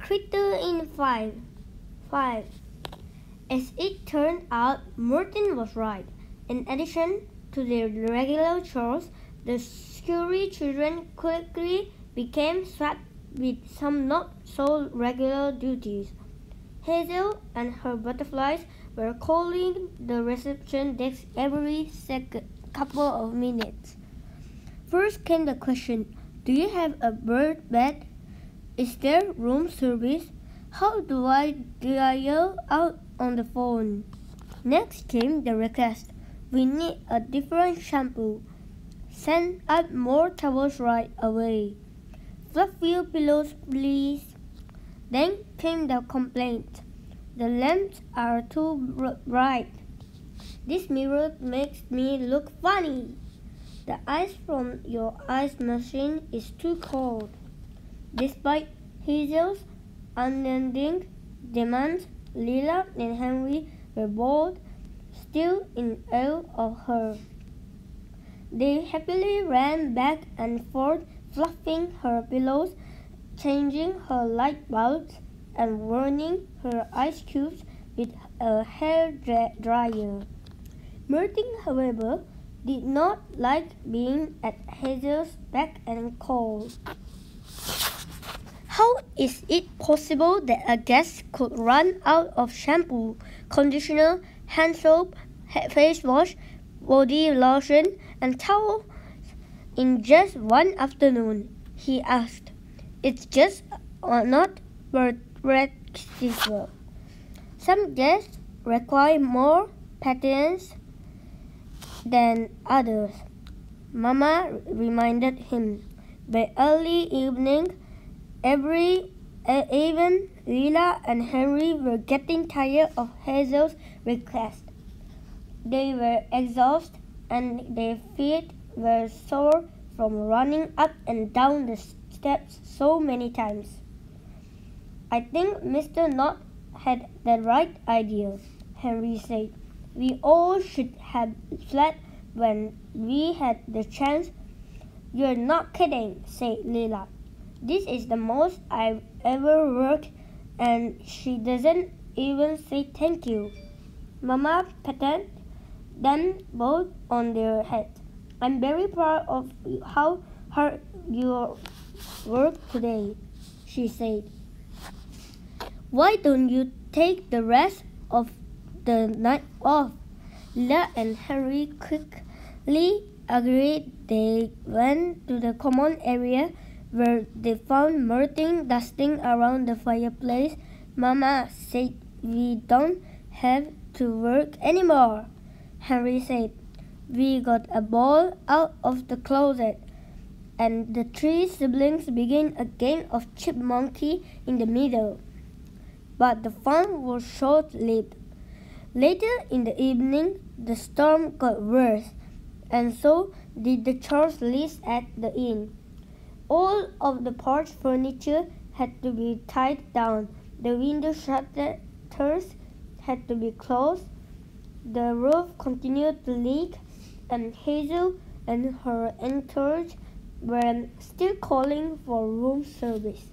critter in five. As it turned out, Martin was right. In addition to their regular chores, the Scurry children quickly became swamped with some not so regular duties. Hazel and her butterflies were calling the reception desk every couple of minutes. First came the question, do you have a bird bed? Is there room service? How do I dial out on the phone? Next came the request, we need a different shampoo. Send up more towels right away. Fluffy pillows, please. Then came the complaint. The lamps are too bright. This mirror makes me look funny. The ice from your ice machine is too cold. Despite Hazel's unending demands, Lila and Henry were both still in awe of her. They happily ran back and forth, fluffing her pillows, changing her light bulbs, and warming her ice cubes with a hair dryer. Martin, however, did not like being at Hazel's beck and call. How is it possible that a guest could run out of shampoo, conditioner, hand soap, face wash, body lotion, and towels in just one afternoon? He asked. It's just not practical. Some guests require more patience than others, Mama reminded him. By early evening, even Lila and Henry were getting tired of Hazel's request. They were exhausted and their feet were sore from running up and down the steps so many times. I think Mr. Knott had the right idea, Henry said. We all should have fled when we had the chance. You're not kidding, said Lila. This is the most I've ever worked, and she doesn't even say thank you. Mama patted them both on their heads. I'm very proud of how hard you worked today, she said. Why don't you take the rest of the night off? Lila and Henry quickly agreed. They went to the common area where they found Martin dusting around the fireplace. Mama said we don't have to work anymore, Henry said. We got a ball out of the closet, and the three siblings began a game of chipmunky in the middle. But the fun was short-lived. Later in the evening, the storm got worse, and so did the chores list at the inn. All of the porch furniture had to be tied down. The window shutters had to be closed. The roof continued to leak, and Hazel and her entourage were still calling for room service.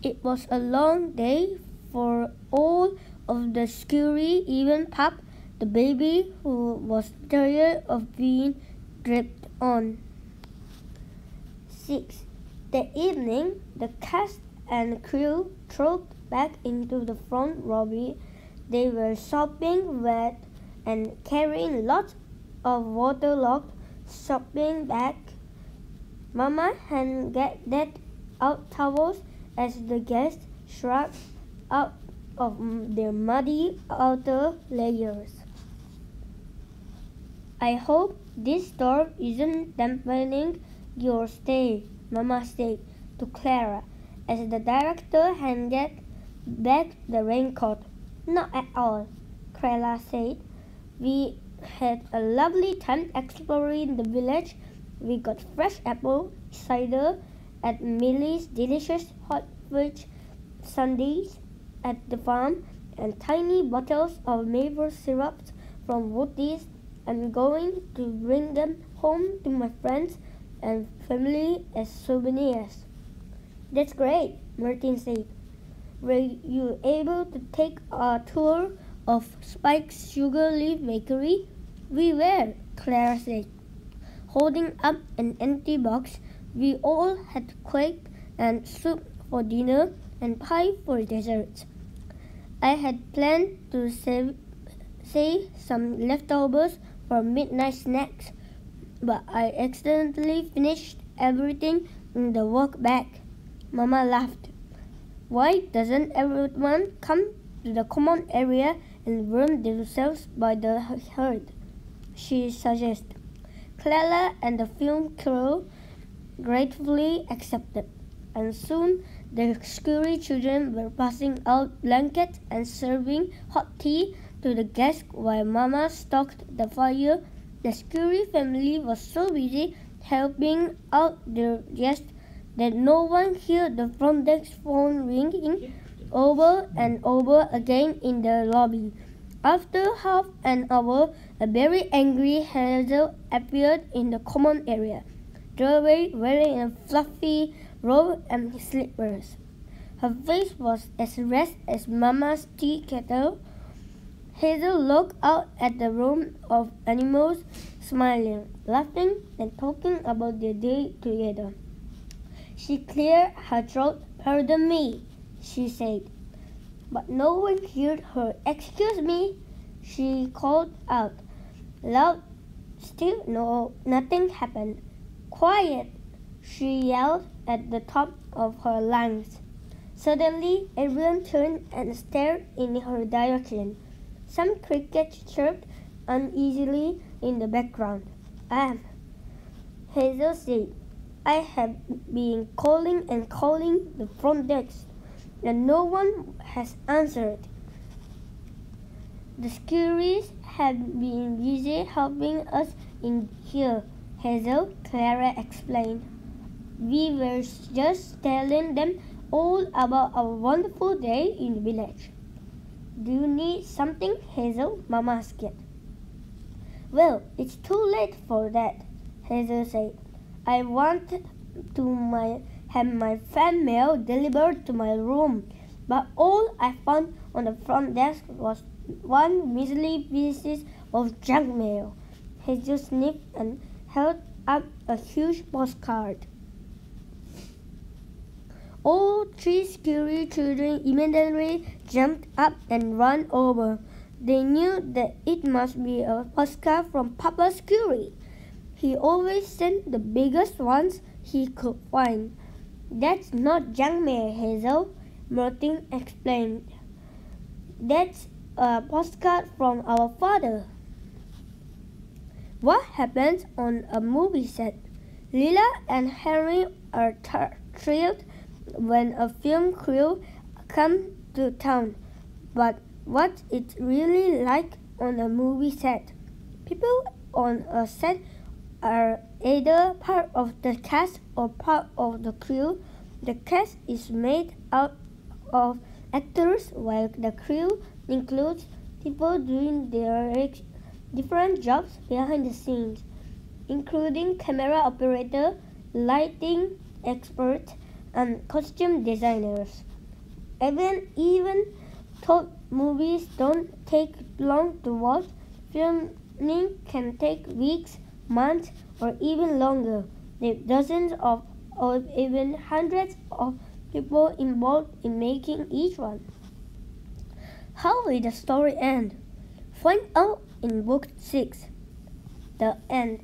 It was a long day for all of the Scurry, even Pup, the baby, who was tired of being dripped on. 6. That evening, the cast and crew trooped back into the front lobby. They were sopping wet and carrying lots of waterlogged shopping bags. Mama handed out towels as the guests shrugged out of their muddy outer layers. I hope this storm isn't dampening your stay, Mama said to Clara as the director handed back the raincoat. Not at all, Clara said. We had a lovely time exploring the village. We got fresh apple cider at Millie's delicious hot fudge sundaes at the farm, and tiny bottles of maple syrup from Woody's. I'm going to bring them home to my friends and family as souvenirs. That's great, Martin said. Were you able to take a tour of Spike's Sugar Leaf Bakery? We were, Clara said, holding up an empty box. We all had cake and soup for dinner and pie for dessert. I had planned to save some leftovers for midnight snacks, but I accidentally finished everything in the work bag. Mama laughed. Why doesn't everyone come to the common area and warm themselves by the herd? She suggested. Clara and the film crew gratefully accepted, and soon the Scurry children were passing out blankets and serving hot tea to the guests while Mama stoked the fire. The Scurry family was so busy helping out their guests that no one heard the front desk phone ringing over and over again in the lobby. After half an hour, a very angry Hazel appeared in the common area, wearing a fluffy robe and slippers. Her face was as red as Mama's tea kettle. Hazel looked out at the room of animals, smiling, laughing, and talking about their day together. She cleared her throat. "Pardon me," she said. But no one heard her. "Excuse me," she called out. Loud. Still nothing happened. "Quiet," she yelled at the top of her lungs. Suddenly, everyone turned and stared in her direction. Some crickets chirped uneasily in the background. Hazel said, "I have been calling and calling the front desk, and no one has answered." "The Scurries have been busy helping us in here, Hazel," Clara explained. "We were just telling them all about our wonderful day in the village." "Do you need something, Hazel?" Mama asked. "Well, it's too late for that," Hazel said. "I wanted to have my fan mail delivered to my room, but all I found on the front desk was one measly piece of junk mail." Hazel sniffed and held up a huge postcard. All three Scurry children immediately jumped up and ran over. They knew that it must be a postcard from Papa Scurry. He always sent the biggest ones he could find. "That's not junk mail, Hazel," Martin explained. "That's a postcard from our father." What happens on a movie set? Lila and Henry are thrilled when a film crew comes to town. But what's it really like on a movie set? People on a set are either part of the cast or part of the crew. The cast is made out of actors, while the crew includes people doing their different jobs behind the scenes, including camera operator, lighting experts, and costume designers. Even though movies don't take long to watch, filming can take weeks, months, or even longer, with dozens of or even hundreds of people involved in making each one. How will the story end? Find out in Book 6. The End.